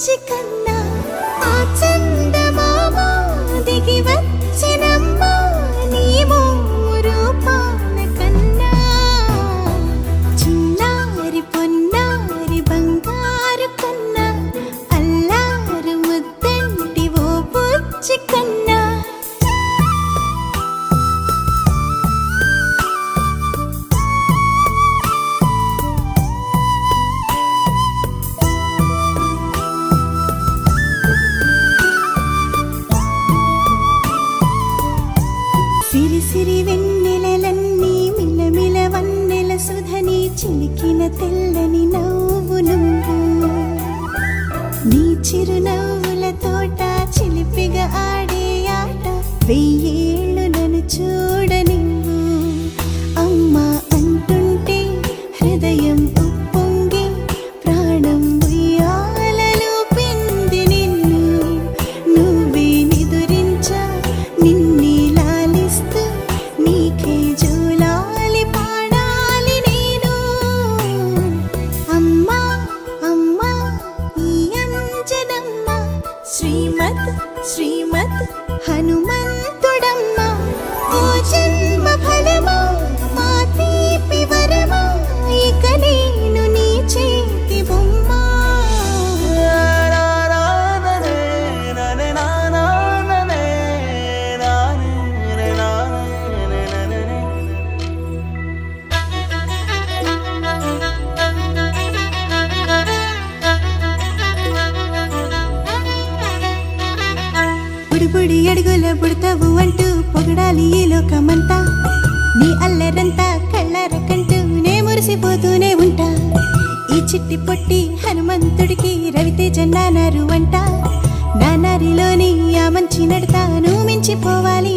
బుజ్జి కన్నా ఆ చందమామ దిగి వచ్చినమ్మ నీ రూపాల కన్నా చిన్నారి పొన్నారి బంగారు కన్నా అల్లారు ముద్దంటి ఓ బుజ్జి కన్నా సిరి సిరి వెన్నెలలన్నీ మిలమిల వన్నెల సుధని చిలికిన తెల్లని నవ్వు నువ్వు నీ చిరునవ్వుల తోట చిలిపిగా ఆడే ఆట వెయ్యేళ్ళు నన్ను చూడనివ్వు అమ్మా అంటుంటే హృదయం ఉప్పొంగి ప్రాణం ఉయ్యాలలో పిండి నిన్ను నువ్వే నిదురించా నిన్నే నీకే జూలాలి పాడాలి నేను అమ్మా అమ్మా ఈ అంజనమ్మ శ్రీమద్ శ్రీమద్ హనుమంతుడమ్మ ఓ జన్మ ఫలమా మా తీపి వరమా ఇక నేను నీ చేతి బొమ్మ బుడిబుడి అడుగుల బుడతావు అంటూ పొగడాలి ఈ లోకమంతా నీ అల్లరంతా కళ్ళారకంటూ నే మురిసిపోతూనే ఉంటా ఈ చిట్టి పొట్టి హనుమంతుడికి రవితేజ నానారు అంట నానారిలోని ఆ మంచి నడతా నువ్వు మించిపోవాలి